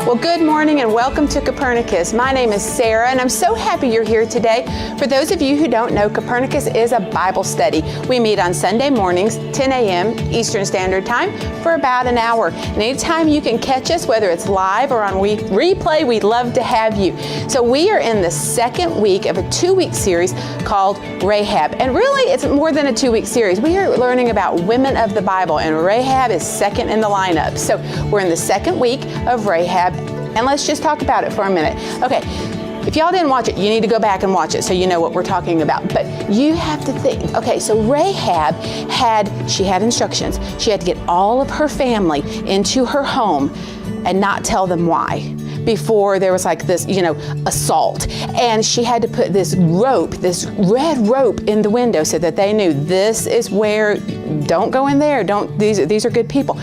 Well, good morning and welcome to Copernicus. My name is Sarah and I'm so happy you're here today. For those of you who don't know, Copernicus is a Bible study. We meet on Sunday mornings, 10 a.m. Eastern Standard Time for about an hour. And anytime you can catch us, whether it's live or on replay, we'd love to have you. So we are in the second week of a 2-week series called Rahab. And really, it's more than a 2-week series. We are learning about women of the Bible, and Rahab is second in the lineup. So we're in the second week of Rahab, and let's just talk about it for a minute. Okay, if y'all didn't watch it, you need to go back and watch it so you know what we're talking about. But you have to think, okay, so Rahab had instructions. She had to get all of her family into her home and not tell them why. Before there was like this, assault. And she had to put this rope, this red rope in the window so that they knew this is where, don't go in there, these are good people.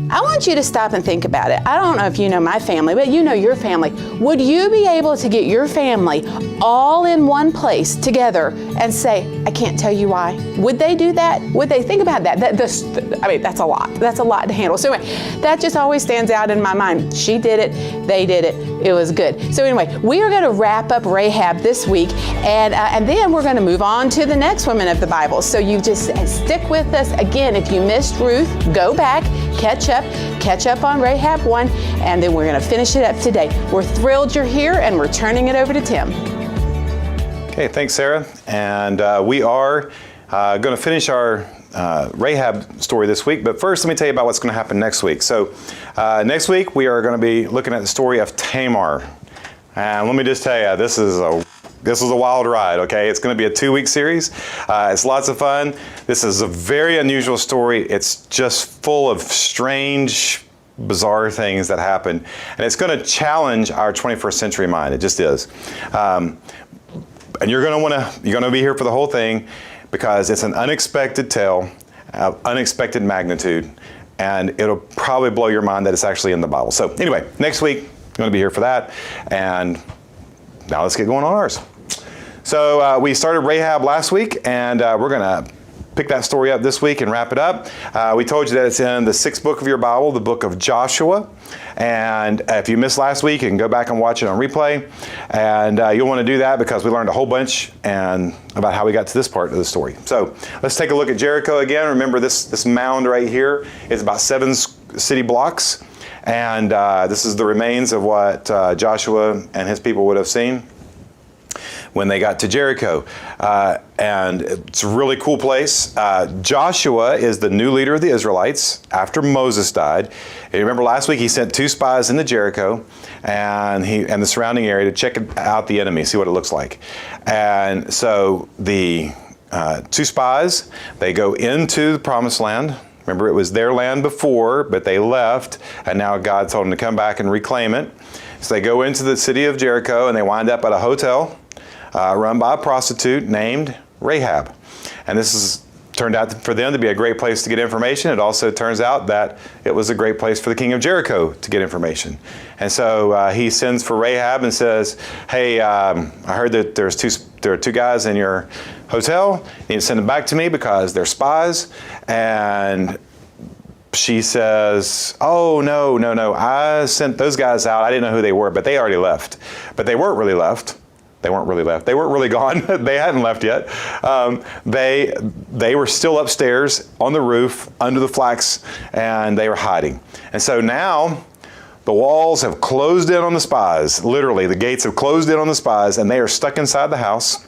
I want you to stop and think about it. I don't know if you know my family, but you know your family. Would you be able to get your family all in one place together and say, I can't tell you why? Would they do that? Would they think about that? That's a lot. That's a lot to handle. So anyway, that just always stands out in my mind. She did it. They did it. It was good. So anyway, we are going to wrap up Rahab this week, and then we're going to move on to the next woman of the Bible. So you just stick with us. Again, if you missed Ruth, go back, catch up on Rahab 1, and then we're going to finish it up today. We're thrilled you're here, and we're turning it over to Tim. Okay, thanks, Sarah. And we are going to finish our Rahab story this week, but first let me tell you about what's going to happen next week. So next week we are going to be looking at the story of Tamar. And let me just tell you, this is a wild ride, okay? It's going to be a 2-week series. It's lots of fun. This is a very unusual story. It's just full of strange, bizarre things that happen. And it's going to challenge our 21st century mind. It just is. And you're going to be here for the whole thing because it's an unexpected tale of unexpected magnitude. And it'll probably blow your mind that it's actually in the Bible. So anyway, next week, I'm going to be here for that. And now let's get going on ours. So we started Rahab last week, and we're going to pick that story up this week and wrap it up. We told you that it's in the 6th book of your Bible, the book of Joshua. And if you missed last week, you can go back and watch it on replay. And you'll want to do that because we learned a whole bunch about how we got to this part of the story. So let's take a look at Jericho again. Remember this mound right here is about 7 city blocks. And this is the remains of what Joshua and his people would have seen when they got to Jericho. And it's a really cool place. Joshua is the new leader of the Israelites after Moses died. And you remember last week he sent 2 spies into Jericho and the surrounding area to check out the enemy, see what it looks like. And so the 2 spies, they go into the promised land. Remember, it was their land before, but they left, and now God told them to come back and reclaim it. So they go into the city of Jericho, and they wind up at a hotel run by a prostitute named Rahab. And this turned out for them to be a great place to get information. It also turns out that it was a great place for the king of Jericho to get information. And so he sends for Rahab and says, hey, I heard that there are 2 guys in your hotel. You need to send them back to me because they're spies. And she says, oh, no. I sent those guys out. I didn't know who they were, but they already left. But they weren't really left. They weren't really gone. They hadn't left yet. They were still upstairs on the roof under the flax, and they were hiding. And so now the walls have closed in on the spies. Literally, the gates have closed in on the spies, and they are stuck inside the house.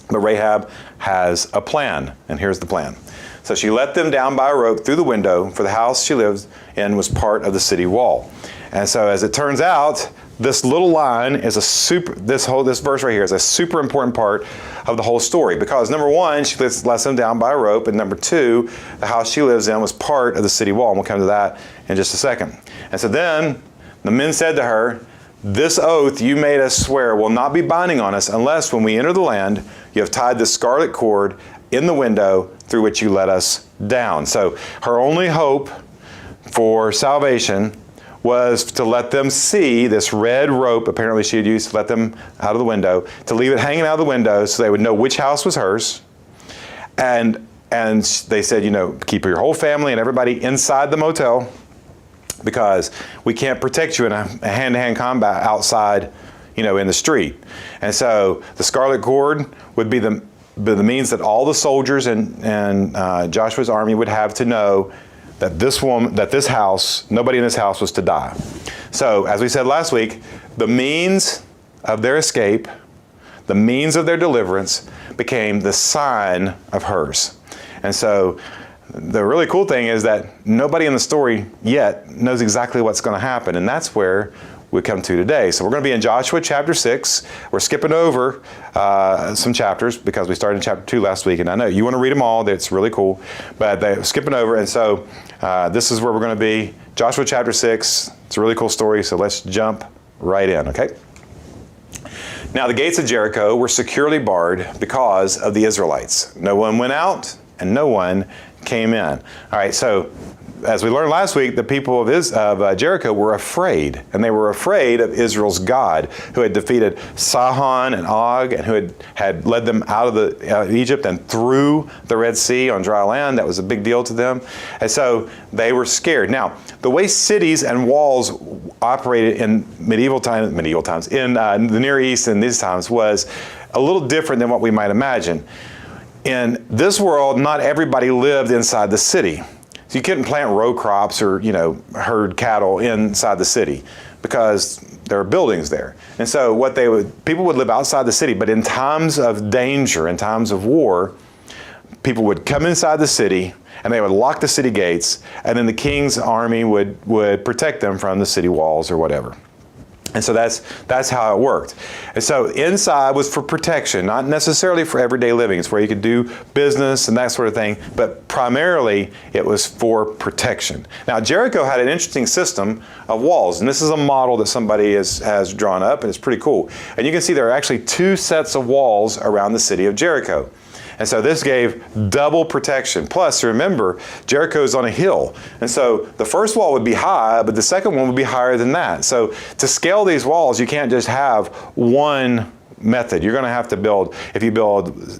But Rahab has a plan, and here's the plan. So she let them down by a rope through the window, for the house she lived in was part of the city wall. And so as it turns out, this little line is this verse right here is a super important part of the whole story, because number 1, she lets them down by a rope, and number 2, the house she lives in was part of the city wall. And we'll come to that in just a second. And so then the men said to her, this oath you made us swear will not be binding on us unless when we enter the land, you have tied the scarlet cord in the window through which you let us down. So her only hope for salvation was to let them see this red rope, apparently she had used to let them out of the window, to leave it hanging out of the window so they would know which house was hers. And they said, keep your whole family and everybody inside the motel because we can't protect you in a hand-to-hand combat outside, in the street. And so the scarlet cord would be the means that all the soldiers and Joshua's army would have to know that this house, nobody in this house was to die. So, as we said last week, the means of their escape, the means of their deliverance became the sign of hers. And so, the really cool thing is that nobody in the story yet knows exactly what's going to happen, and that's where we come to today. So we're going to be in Joshua chapter 6. We're skipping over some chapters because we started in chapter 2 last week, and I know you want to read them all. It's really cool, but they're skipping over, and so this is where we're going to be. Joshua chapter 6. It's a really cool story, so let's jump right in, okay? Now the gates of Jericho were securely barred because of the Israelites. No one went out, and no one came in. All right, so as we learned last week, the people of Jericho were afraid, and they were afraid of Israel's God, who had defeated Sihon and Og, and who had led them out of Egypt and through the Red Sea on dry land. That was a big deal to them, and so they were scared. Now, the way cities and walls operated in medieval times, in the Near East in these times was a little different than what we might imagine. In this world, not everybody lived inside the city. So you couldn't plant row crops or, herd cattle inside the city because there are buildings there. And so people would live outside the city, but in times of danger, in times of war, people would come inside the city and they would lock the city gates, and then the king's army would protect them from the city walls or whatever. And so that's how it worked. And so inside was for protection, not necessarily for everyday living. It's where you could do business and that sort of thing, but primarily it was for protection. Now, Jericho had an interesting system of walls, and this is a model that somebody has drawn up, and it's pretty cool. And you can see there are actually 2 sets of walls around the city of Jericho. And so this gave double protection. Plus, remember, Jericho's on a hill. And so the first wall would be high, but the second one would be higher than that. So to scale these walls, you can't just have one method. You're going to have to build, if you build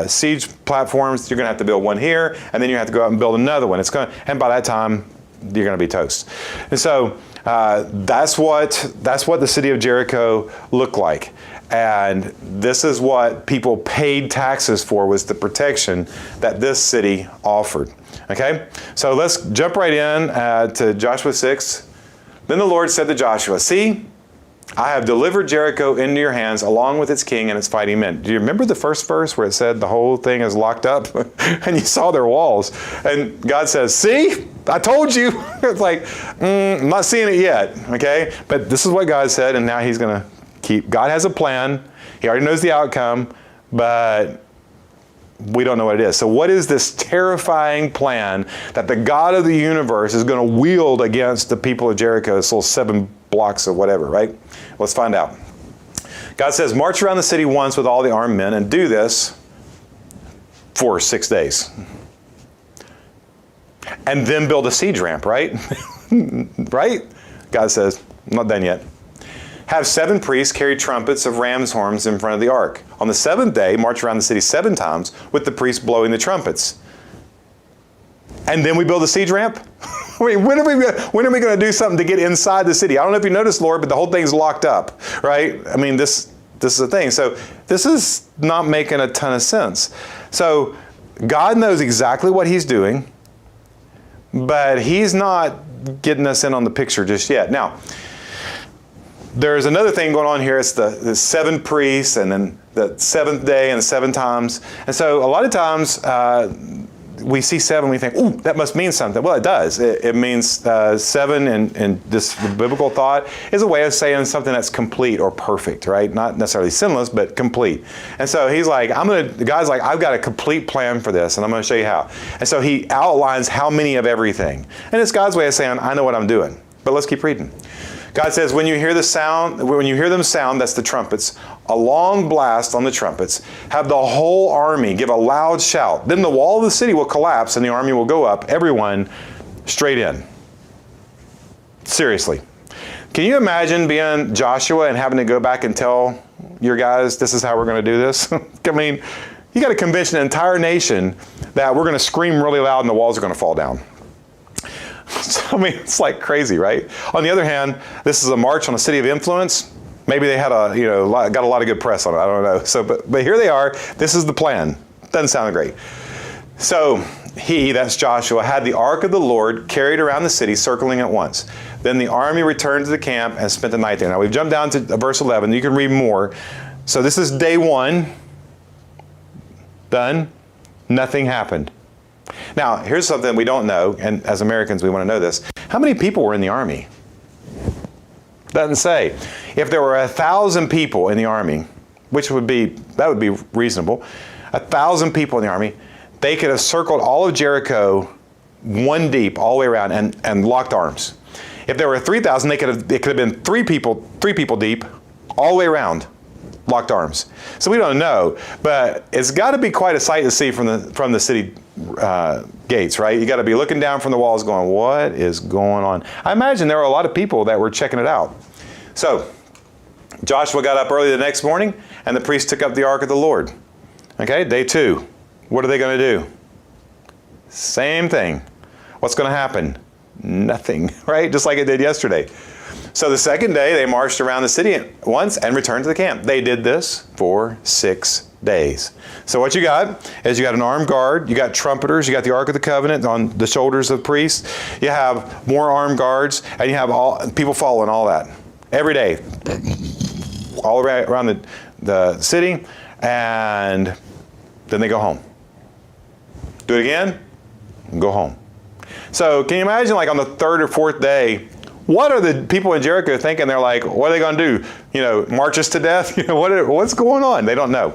siege platforms, you're going to have to build one here, and then you have to go out and build another one. And by that time, you're going to be toast. And so that's what the city of Jericho looked like. And this is what people paid taxes for, was the protection that this city offered. Okay? So let's jump right in to Joshua 6. Then the Lord said to Joshua, "See, I have delivered Jericho into your hands along with its king and its fighting men." Do you remember the first verse where it said the whole thing is locked up? And you saw their walls. And God says, "See, I told you." It's like, I'm not seeing it yet. Okay? But this is what God said, and now he's going to God has a plan. He already knows the outcome, but we don't know what it is. So what is this terrifying plan that the God of the universe is going to wield against the people of Jericho, this little 7 blocks of whatever, right? Let's find out. God says, "March around the city once with all the armed men and do this for 6 days. And then build a siege ramp," right? Right? God says, "I'm not done yet. Have 7 priests carry trumpets of ram's horns in front of the ark. On the 7th day, march around the city 7 times with the priests blowing the trumpets. And then we build a siege ramp?" I mean, when are we going to do something to get inside the city? I don't know if you noticed, Lord, but the whole thing's locked up, right? I mean, this is a thing. So this is not making a ton of sense. So God knows exactly what he's doing, but he's not getting us in on the picture just yet. Now, there's another thing going on here. It's the 7 priests, and then the 7th day and the 7 times. And so a lot of times we see 7, we think, "Ooh, that must mean something." Well, it does. It means 7 in this biblical thought is a way of saying something that's complete or perfect, right? Not necessarily sinless, but complete. And so he's like, God's like, "I've got a complete plan for this, and I'm going to show you how." And so he outlines how many of everything. And it's God's way of saying, "I know what I'm doing." But let's keep reading. God says, when you hear them sound, that's the trumpets, a long blast on the trumpets, have the whole army give a loud shout. Then the wall of the city will collapse and the army will go up, everyone straight in. Seriously. Can you imagine being Joshua and having to go back and tell your guys, this is how we're going to do this? I mean, you got to convince an entire nation that we're going to scream really loud and the walls are going to fall down. I mean, it's like crazy, right? On the other hand, this is a march on a city of influence. Maybe they had got a lot of good press on it. I don't know. So, but here they are. This is the plan. Doesn't sound great. So that's Joshua, had the ark of the Lord carried around the city, circling it once. Then the army returned to the camp and spent the night there. Now we've jumped down to verse 11. You can read more. So this is day 1. Done. Nothing happened. Now, here's something we don't know, and as Americans we want to know this. How many people were in the army? Doesn't say. If there were 1,000 people in the army, that would be reasonable. 1,000 people in the army, they could have circled all of Jericho 1 deep all the way around and locked arms. If there were 3,000, it could have been 3 people deep all the way around, locked arms. So we don't know, but it's got to be quite a sight to see from the city gates, right? You got to be looking down from the walls going, what is going on? I imagine there were a lot of people that were checking it out. So Joshua got up early the next morning, and the priest took up the ark of the Lord. Okay, day 2. What are they going to do? Same thing. What's going to happen? Nothing, right? Just like it did yesterday. So the second day, they marched around the city once and returned to the camp. They did this for 6 days. So what you got is you got an armed guard, you got trumpeters, you got the Ark of the Covenant on the shoulders of priests, you have more armed guards, and you have all people following all that every day, all around the city, and then they go home. Do it again, and go home. So can you imagine, like on the 3rd or 4th day, what are the people in Jericho thinking? They're like, what are they going to do? March us to death? What's going on? They don't know.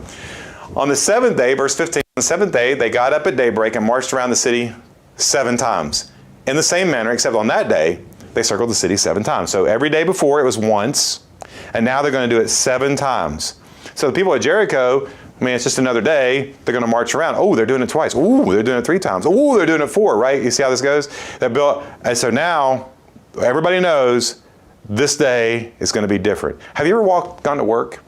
On the 7th day, verse 15, on the 7th day, they got up at daybreak and marched around the city 7 times. In the same manner, except on that day, they circled the city 7 times. So every day before it was once, and now they're going to do it 7 times. So the people at Jericho, it's just another day, they're going to march around. Oh, they're doing it twice. Oh, they're doing it 3 times. Oh, they're doing it 4, right? You see how this goes? And so now, everybody knows this day is going to be different. Have you ever gone to work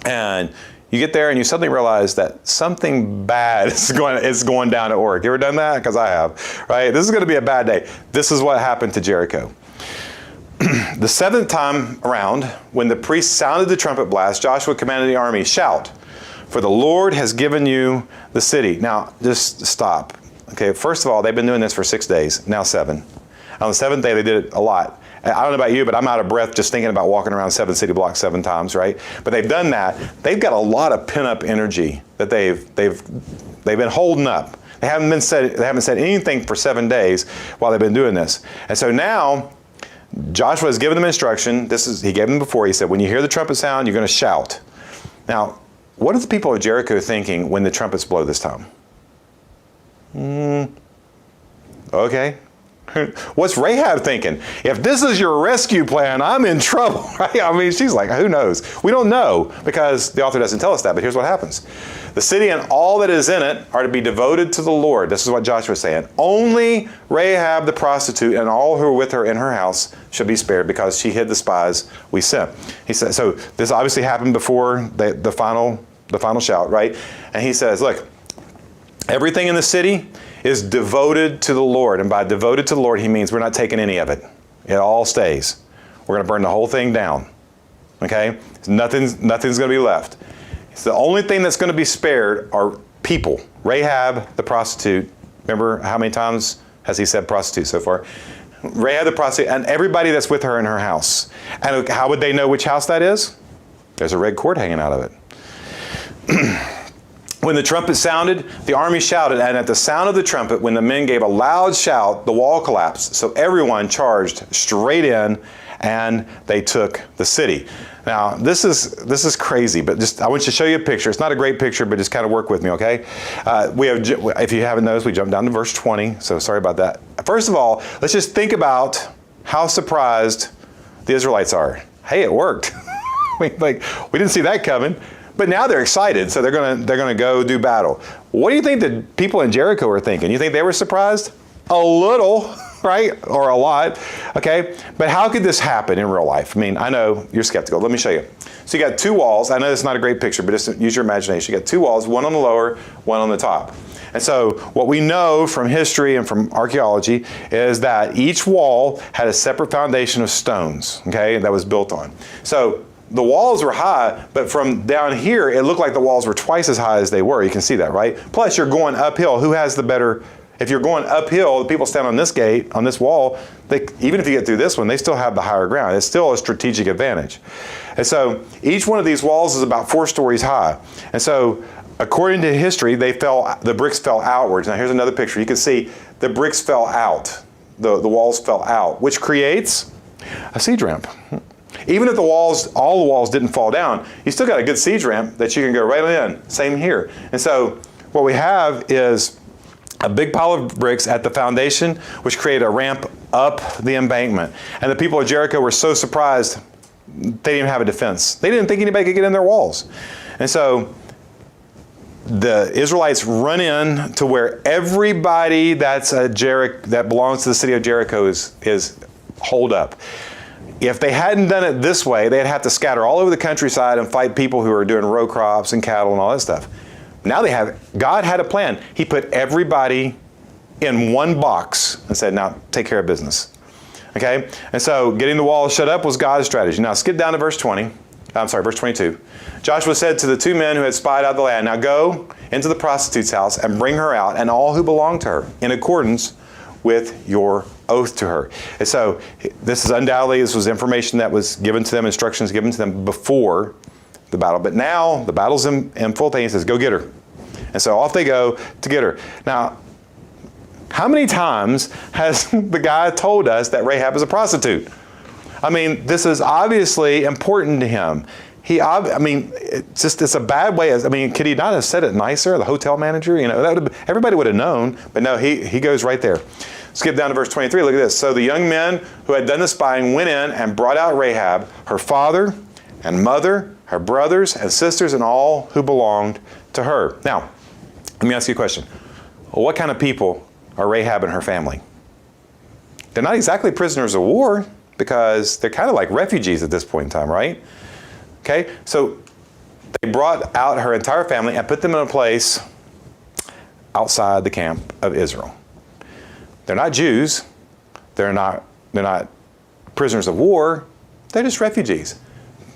and you get there and you suddenly realize that something bad is going down at work? You ever done that? Because I have, right? This is going to be a bad day. This is what happened to Jericho. The 7th time around, when the priest sounded the trumpet blast, Joshua commanded the army, shout, for the Lord has given you the city. Now, just stop. Okay, first of all, they've been doing this for 6 days, now 7. On the 7th day, they did it a lot. I don't know about you, but I'm out of breath just thinking about walking around 7 city blocks 7 times, right? But they've done that. They've got a lot of pent-up energy that they've been holding up. They haven't said anything for 7 days while they've been doing this. And so now, Joshua has given them instruction. He gave them before. He said, when you hear the trumpet sound, you're going to shout. Now, what are the people of Jericho thinking when the trumpets blow this time? Okay. What's Rahab thinking? If this is your rescue plan, I'm in trouble, right? She's like, who knows? We don't know because the author doesn't tell us that, but here's what happens. The city and all that is in it are to be devoted to the Lord. This is what Joshua is saying. Only Rahab the prostitute and all who are with her in her house shall be spared because she hid the spies we sent. He said, so this obviously happened before the final shout, right? And he says, look, everything in the city is devoted to the Lord. And by devoted to the Lord, he means we're not taking any of it. It all stays. We're going to burn the whole thing down. Okay? Nothing's going to be left. It's the only thing that's going to be spared are people. Rahab, the prostitute. Remember how many times has he said prostitute so far? Rahab, the prostitute, and everybody that's with her in her house. And how would they know which house that is? There's a red cord hanging out of it. When the trumpet sounded, the army shouted, and at the sound of the trumpet, when the men gave a loud shout, the wall collapsed. So everyone charged straight in, and they took the city. Now, this is crazy, but I want you to show you a picture. It's not a great picture, but just kind of work with me, okay? If you haven't noticed, we jumped down to verse 20, so sorry about that. First of all, let's just think about how surprised the Israelites are. Hey, it worked. we didn't see that coming. But now they're excited, so they're gonna go do battle. What do you think the people in Jericho were thinking? You think they were surprised? A little, right? Or a lot, okay? But how could this happen in real life? I know you're skeptical. Let me show you. So you got 2 walls. I know it's not a great picture, but just use your imagination. You got 2 walls, one on the lower, one on the top. And so what we know from history and from archaeology is that each wall had a separate foundation of stones, okay, that was built on. So the walls were high, but from down here, it looked like the walls were twice as high as they were. You can see that, right? Plus, you're going uphill. Who has the better? If you're going uphill, the people stand on this gate, on this wall, even if you get through this one, they still have the higher ground. It's still a strategic advantage. And so each one of these walls is about 4 stories high. And so according to history, the bricks fell outwards. Now here's another picture. You can see the bricks fell out. The walls fell out, which creates a siege ramp. Even if all the walls didn't fall down, you still got a good siege ramp that you can go right in. Same here. And so what we have is a big pile of bricks at the foundation, which created a ramp up the embankment. And the people of Jericho were so surprised, they didn't even have a defense. They didn't think anybody could get in their walls. And so the Israelites run in to where everybody that belongs to the city of Jericho is holed up. If they hadn't done it this way, they'd have to scatter all over the countryside and fight people who are doing row crops and cattle and all that stuff. Now God had a plan. He put everybody in one box and said, now take care of business. Okay? And so getting the wall shut up was God's strategy. Now skip down to verse 22. Joshua said to the two men who had spied out the land, now go into the prostitute's house and bring her out and all who belong to her in accordance with your oath to her. And so this was information that was given to them, instructions given to them before the battle. But now the battle's in full thing. He says, go get her. And so off they go to get her. Now, how many times has the guy told us that Rahab is a prostitute? I mean, this is obviously important to him. It's a bad way. Could he not have said it nicer? The hotel manager, everybody would have known. But no, he goes right there. Skip down to verse 23. Look at this. So the young men who had done the spying went in and brought out Rahab, her father and mother, her brothers and sisters, and all who belonged to her. Now, let me ask you a question. What kind of people are Rahab and her family? They're not exactly prisoners of war because they're kind of like refugees at this point in time, right? Okay, so they brought out her entire family and put them in a place outside the camp of Israel. They're not Jews. They're not prisoners of war. They're just refugees.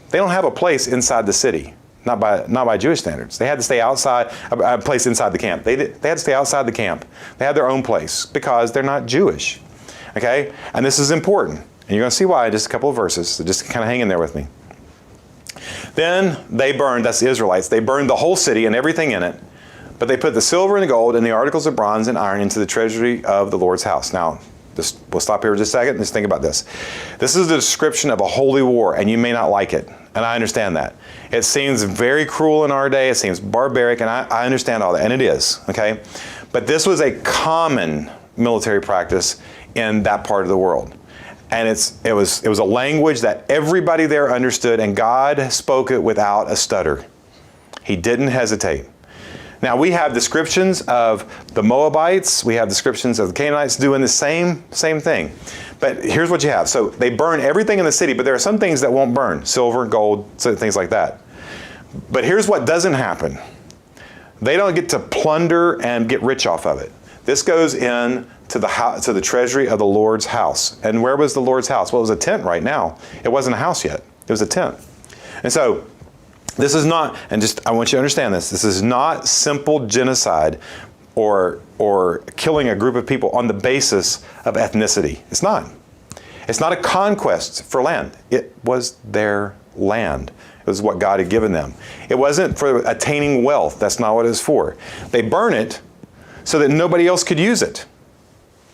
They don't have a place inside the city, not by Jewish standards. They had to stay outside, a place inside the camp. They had to stay outside the camp. They had their own place because they're not Jewish. Okay, and this is important. And you're going to see why in just a couple of verses. So just kind of hang in there with me. Then they burned, that's the Israelites, they burned the whole city and everything in it, but they put the silver and the gold and the articles of bronze and iron into the treasury of the Lord's house. Now, we'll stop here just a second and just think about this. This is the description of a holy war, and you may not like it, and I understand that. It seems very cruel in our day, it seems barbaric, and I understand all that, and it is, okay? But this was a common military practice in that part of the world. And it was a language that everybody there understood, and God spoke it without a stutter. He didn't hesitate. Now, we have descriptions of the Moabites, we have descriptions of the Canaanites doing the same thing. But here's what you have. So they burn everything in the city, but there are some things that won't burn. Silver, gold, things like that. But here's what doesn't happen. They don't get to plunder and get rich off of it. This goes in to the treasury of the Lord's house. And where was the Lord's house? Well, it was a tent right now. It wasn't a house yet. It was a tent. And so this is not, I want you to understand this is not simple genocide or killing a group of people on the basis of ethnicity. It's not. It's not a conquest for land. It was their land. It was what God had given them. It wasn't for attaining wealth. That's not what it was for. They burn it so that nobody else could use it.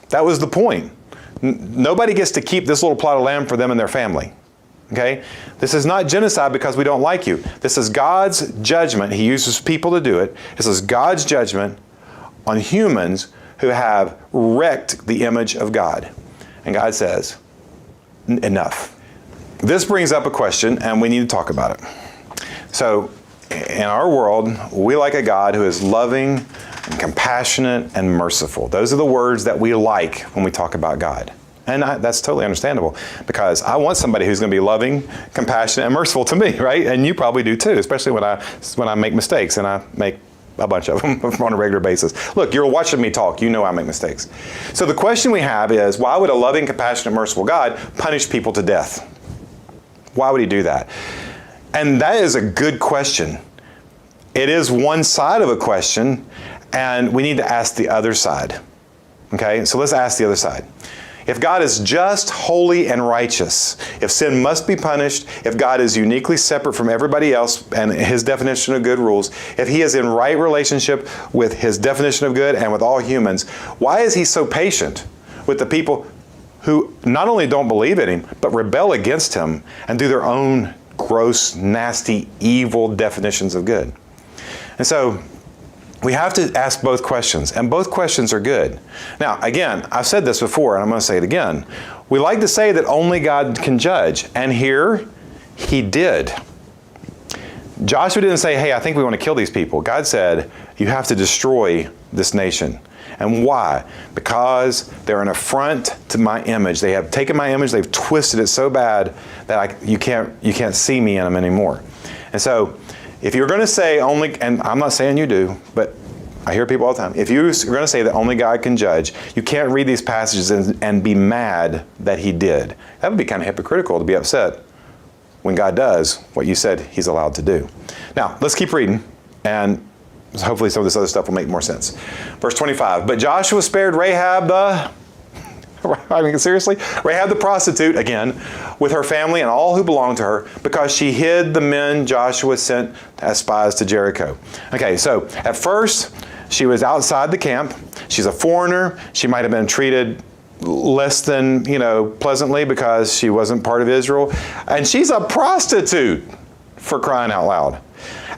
That was the point. Nobody gets to keep this little plot of land for them and their family. Okay? This is not genocide because we don't like you. This is God's judgment. He uses people to do it. This is God's judgment on humans who have wrecked the image of God. And God says, enough. This brings up a question, and we need to talk about it. So, in our world, we like a God who is loving and compassionate and merciful. Those are the words that we like when we talk about God. And that's totally understandable because I want somebody who's going to be loving, compassionate, and merciful to me, right? And you probably do too, especially when I make mistakes, and I make a bunch of them on a regular basis. Look, you're watching me talk. You know I make mistakes. So the question we have is, why would a loving, compassionate, merciful God punish people to death? Why would he do that? And that is a good question. It is one side of a question, and we need to ask the other side. Okay, so let's ask the other side. If God is just, holy, and righteous, if sin must be punished, if God is uniquely separate from everybody else and his definition of good rules, if he is in right relationship with his definition of good and with all humans, why is he so patient with the people who not only don't believe in him, but rebel against him and do their own gross, nasty, evil definitions of good? And so we have to ask both questions, and both questions are good. Now, again, I've said this before, and I'm going to say it again. We like to say that only God can judge, and here, he did. Joshua didn't say, hey, I think we want to kill these people. God said, you have to destroy this nation. And why? Because they're an affront to my image. They have taken my image, they've twisted it so bad that you can't see me in them anymore. And so, if you're going to say only, and I'm not saying you do, but I hear people all the time, if you're going to say that only God can judge, you can't read these passages and be mad that he did. That would be kind of hypocritical to be upset when God does what you said he's allowed to do. Now, let's keep reading, and hopefully some of this other stuff will make more sense. Verse 25, but Joshua spared Rahab seriously? Rahab the prostitute, again, with her family and all who belonged to her, because she hid the men Joshua sent as spies to Jericho. Okay, so at first, she was outside the camp. She's a foreigner. She might have been treated less than, pleasantly because she wasn't part of Israel. And she's a prostitute, for crying out loud.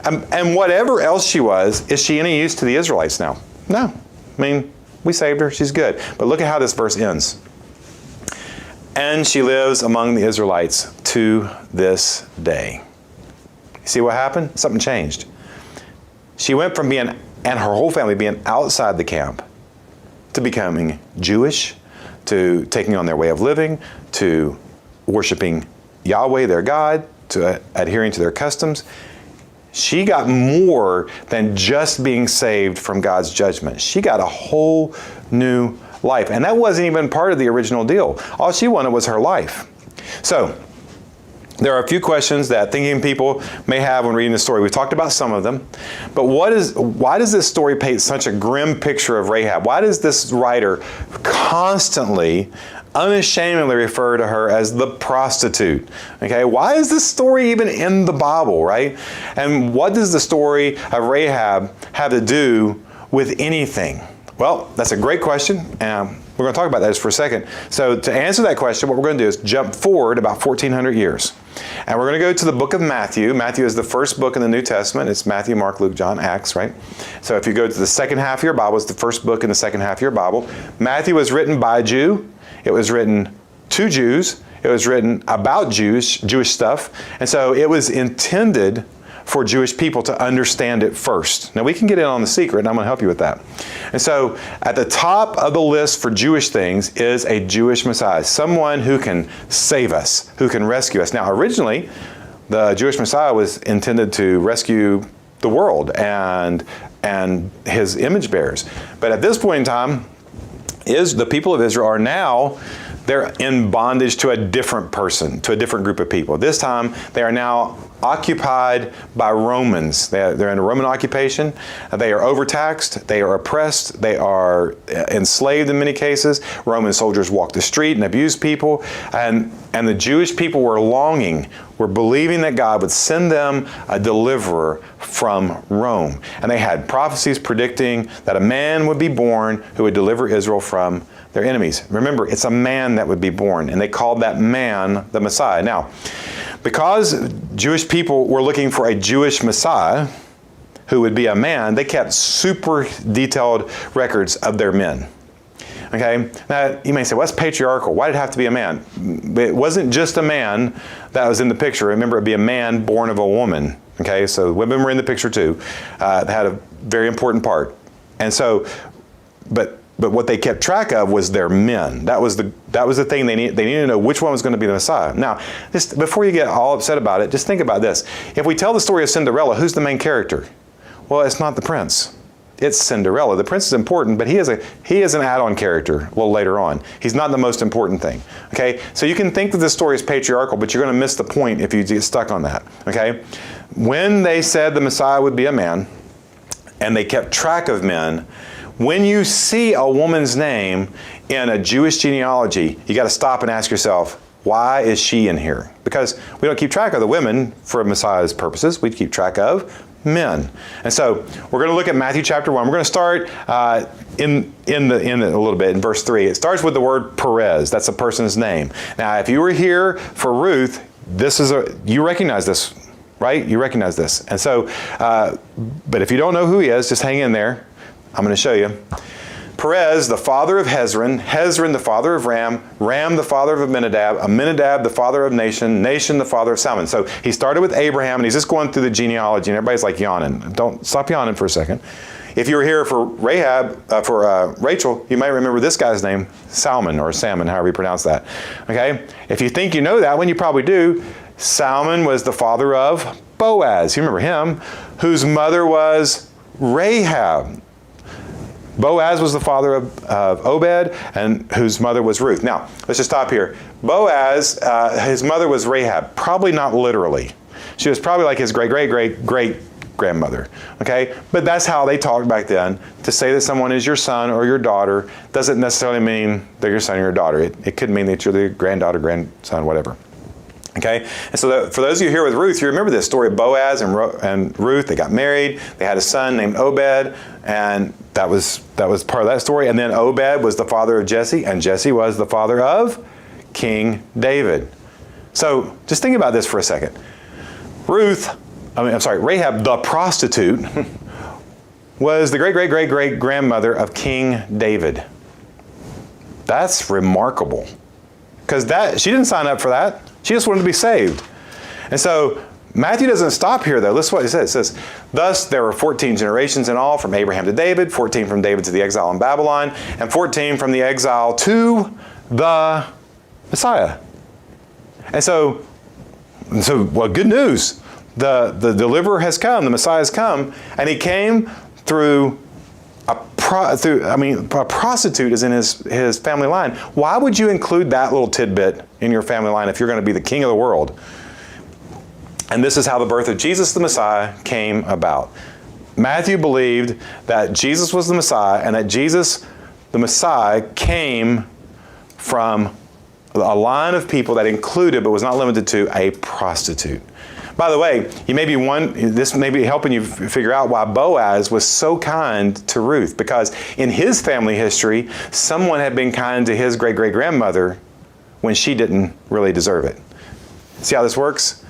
And whatever else she was, is she any use to the Israelites now? No. I mean, we saved her. She's good. But look at how this verse ends. And she lives among the Israelites to this day. See what happened? Something changed. She went from being, and her whole family being outside the camp, to becoming Jewish, to taking on their way of living, to worshiping Yahweh, their God, to adhering to their customs. She got more than just being saved from God's judgment. She got a whole new life. And that wasn't even part of the original deal. All she wanted was her life. So, there are a few questions that thinking people may have when reading the story. We've talked about some of them. But why does this story paint such a grim picture of Rahab? Why does this writer constantly, unashamedly refer to her as the prostitute? Okay, why is this story even in the Bible, right? And what does the story of Rahab have to do with anything? Well, that's a great question, and we're going to talk about that just for a second. So to answer that question, what we're going to do is jump forward about 1,400 years. And we're going to go to the book of Matthew. Matthew is the first book in the New Testament. It's Matthew, Mark, Luke, John, Acts, right? So if you go to the second half of your Bible, it's the first book in the second half of your Bible. Matthew was written by a Jew. It was written to Jews. It was written about Jewish stuff. And so it was intended for Jewish people to understand it first. Now we can get in on the secret, and I'm going to help you with that. And so at the top of the list for Jewish things is a Jewish Messiah, someone who can save us, who can rescue us. Now originally, the Jewish Messiah was intended to rescue the world and his image bearers. But at this point in time, the people of Israel are now, they're in bondage to a different person, to a different group of people. This time, they are now occupied by Romans. They're in a Roman occupation. They are overtaxed. They are oppressed. They are enslaved in many cases. Roman soldiers walk the street and abuse people. And the Jewish people were longing, were believing that God would send them a deliverer from Rome. And they had prophecies predicting that a man would be born who would deliver Israel from their enemies. Remember, it's a man that would be born, and they called that man the Messiah. Now, because Jewish people were looking for a Jewish Messiah who would be a man, they kept super detailed records of their men. Okay? Now, you may say, well, that's patriarchal. Why did it have to be a man? It wasn't just a man that was in the picture. Remember, it'd be a man born of a woman. Okay? So women were in the picture too. They had a very important part. And so, but what they kept track of was their men. That was the thing they needed to know which one was going to be the Messiah. Now, just before you get all upset about it, just think about this. If we tell the story of Cinderella, who's the main character? Well, it's not the prince. It's Cinderella. The prince is important, but he is an add-on character a little later on. He's not the most important thing. Okay? So you can think that this story is patriarchal, but you're going to miss the point if you get stuck on that. Okay? When they said the Messiah would be a man, and they kept track of men, when you see a woman's name in a Jewish genealogy, you got to stop and ask yourself, why is she in here? Because we don't keep track of the women for Messiah's purposes. We keep track of men. And so we're going to look at Matthew chapter 1. We're going to start in a little bit in verse 3. It starts with the word Perez. That's a person's name. Now, if you were here for Ruth, you recognize this, right? You recognize this. And so, but if you don't know who he is, just hang in there. I'm going to show you. Perez, the father of Hezron, Hezron, the father of Ram, Ram, the father of Amminadab, Amminadab, the father of Nahshon, Nahshon, the father of Salmon. So he started with Abraham, and he's just going through the genealogy, and everybody's like yawning. Don't stop yawning for a second. if you were here for Rachel, you might remember this guy's name, Salmon, or Salmon, however you pronounce that. Okay? If you think you know that one, you probably do. Salmon was the father of Boaz. You remember him, whose mother was Rahab. Boaz was the father of Obed, and whose mother was Ruth. Now, let's just stop here. Boaz, his mother was Rahab. Probably not literally. She was probably like his great-great-great-grandmother. Okay? But that's how they talked back then. To say that someone is your son or your daughter doesn't necessarily mean they're your son or your daughter. It could mean that you're the granddaughter, grandson, whatever. Okay? And so for those of you here with Ruth, you remember this story of Boaz and Ruth. They got married. They had a son named Obed, and that was part of that story. And then Obed was the father of Jesse, and Jesse was the father of King David. So just think about this for a second. Rahab the prostitute was the great-great-great-great-grandmother of King David. That's remarkable. Because she didn't sign up for that. She just wanted to be saved. And so Matthew doesn't stop here, though. Listen to what it says. It says, thus there were 14 generations in all, from Abraham to David, 14 from David to the exile in Babylon, and 14 from the exile to the Messiah. And so well, good news. The deliverer has come. The Messiah has come. And he came through a prostitute is in his family line. Why would you include that little tidbit in your family line if you're going to be the king of the world? And this is how the birth of Jesus the Messiah came about. Matthew believed that Jesus was the Messiah, and that Jesus the Messiah came from a line of people that included, but was not limited to, a prostitute. By the way, this may be helping you figure out why Boaz was so kind to Ruth, because in his family history, someone had been kind to his great-great-grandmother when she didn't really deserve it. See how this works?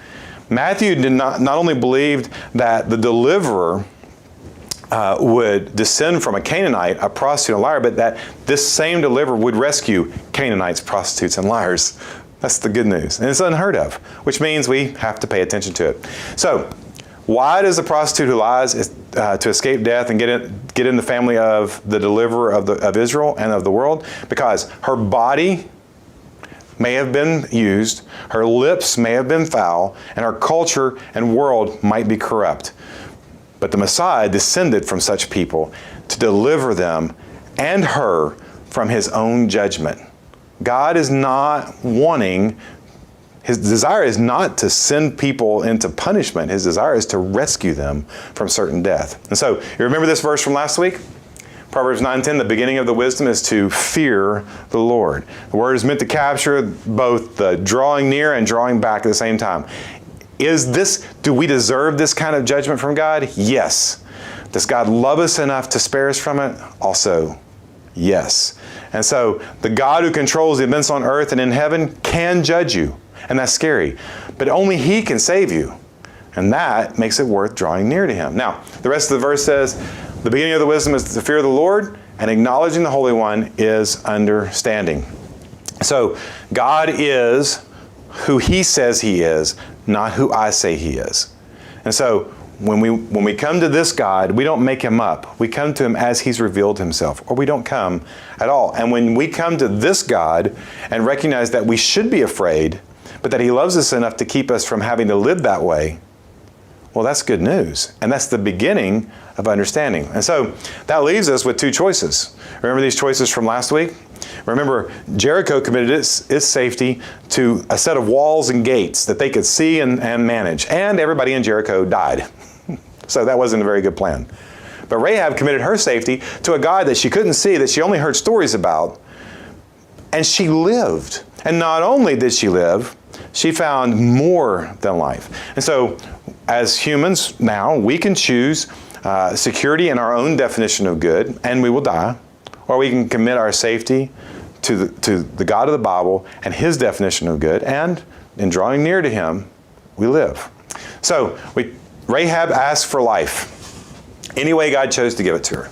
Matthew did not only believed that the deliverer would descend from a Canaanite, a prostitute, and a liar, but that this same deliverer would rescue Canaanites, prostitutes, and liars. That's the good news. And it's unheard of, which means we have to pay attention to it. So, why does the prostitute who lies to escape death and get in the family of the deliverer of Israel and of the world? Because her body may have been used, her lips may have been foul, and her culture and world might be corrupt. But the Messiah descended from such people to deliver them and her from his own judgment. God is not wanting, his desire is not to send people into punishment. His desire is to rescue them from certain death. And so, you remember this verse from last week? Proverbs 9:10, the beginning of the wisdom is to fear the Lord. The word is meant to capture both the drawing near and drawing back at the same time. Do we deserve this kind of judgment from God? Yes. Does God love us enough to spare us from it? Also, yes. And so the God who controls the events on earth and in heaven can judge you. And that's scary. But only he can save you. And that makes it worth drawing near to him. Now, the rest of the verse says, the beginning of the wisdom is to fear the Lord, and acknowledging the Holy One is understanding. So God is who he says he is, not who I say he is. And so when we come to this God, we don't make him up. We come to him as he's revealed himself, or we don't come at all. And when we come to this God and recognize that we should be afraid, but that he loves us enough to keep us from having to live that way, well, that's good news. And that's the beginning of understanding. And so that leaves us with two choices. Remember these choices from last week? Remember, Jericho committed its safety to a set of walls and gates that they could see and manage. And everybody in Jericho died. So that wasn't a very good plan. But Rahab committed her safety to a God that she couldn't see, that she only heard stories about. And she lived. And not only did she live, she found more than life. And so, as humans now, we can choose security in our own definition of good, and we will die. Or we can commit our safety to the God of the Bible and his definition of good, and in drawing near to him, we live. So, Rahab asked for life. Any way God chose to give it to her.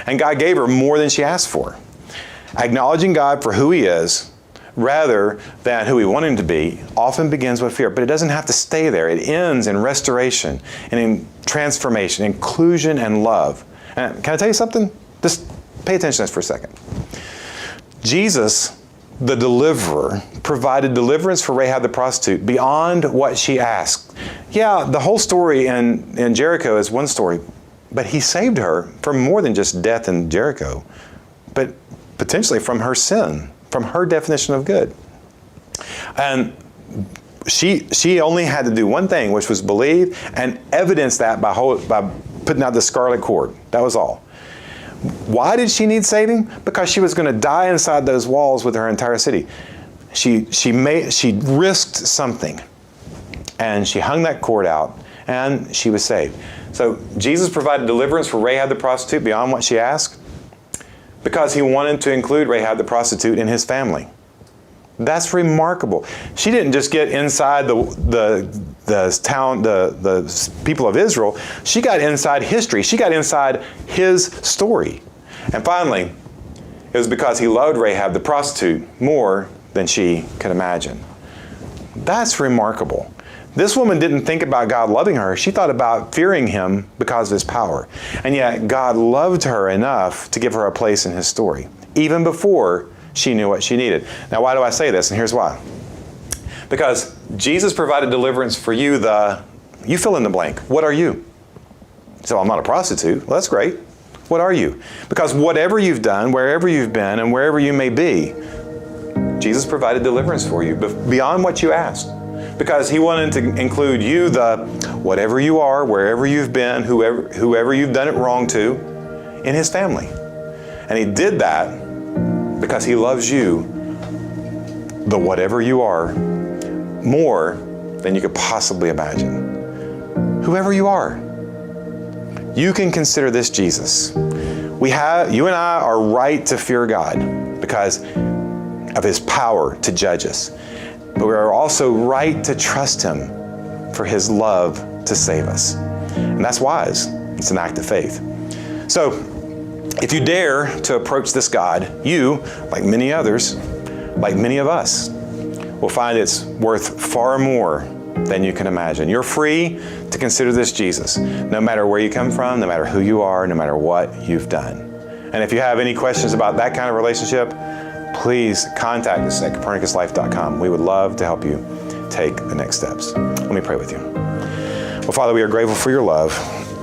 And God gave her more than she asked for. Acknowledging God for who he is, rather than who we want him to be, often begins with fear. But it doesn't have to stay there. It ends in restoration and in transformation, inclusion and love. And can I tell you something? Just pay attention to this for a second. Jesus, the deliverer, provided deliverance for Rahab the prostitute beyond what she asked. Yeah, the whole story in Jericho is one story, but he saved her from more than just death in Jericho, but potentially from her sin, from her definition of good. And she only had to do one thing, which was believe and evidence that by putting out the scarlet cord. That was all. Why did she need saving? Because she was going to die inside those walls with her entire city. She risked something, and she hung that cord out, and she was saved. So Jesus provided deliverance for Rahab the prostitute beyond what she asked because he wanted to include Rahab the prostitute in his family. That's remarkable. She didn't just get inside the town, the people of Israel. She got inside history. She got inside his story. And finally, it was because he loved Rahab the prostitute more than she could imagine. That's remarkable. This woman didn't think about God loving her. She thought about fearing him because of his power. And yet God loved her enough to give her a place in his story, even before she knew what she needed. Now, why do I say this? And here's why. Because Jesus provided deliverance for you, you fill in the blank. What are you? So I'm not a prostitute. Well, that's great. What are you? Because whatever you've done, wherever you've been, and wherever you may be, Jesus provided deliverance for you beyond what you asked. Because he wanted to include you, whatever you are, wherever you've been, whoever you've done it wrong to, in his family. And he did that because he loves you, the whatever you are, more than you could possibly imagine. Whoever you are, you can consider this Jesus. You and I are right to fear God because of his power to judge us. But we are also right to trust him for his love to save us. And that's wise. It's an act of faith. So, if you dare to approach this God, you, like many others, like many of us, will find it's worth far more than you can imagine. You're free to consider this Jesus, no matter where you come from, no matter who you are, no matter what you've done. And if you have any questions about that kind of relationship, please contact us at copernicuslife.com. We would love to help you take the next steps. Let me pray with you. Well, Father, we are grateful for your love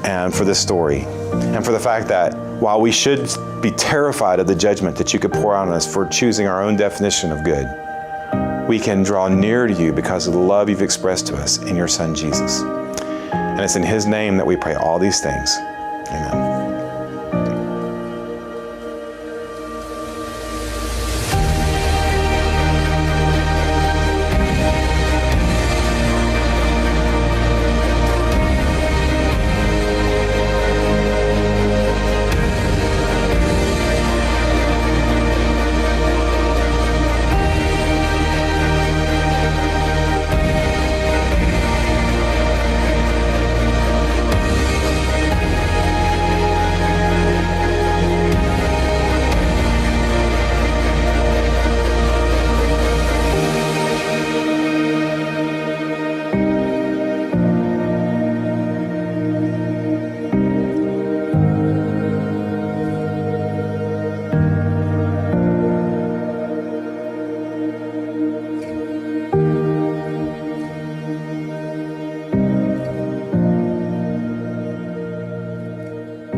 and for this story and for the fact that while we should be terrified of the judgment that you could pour on us for choosing our own definition of good, we can draw near to you because of the love you've expressed to us in your Son, Jesus. And it's in his name that we pray all these things. Amen.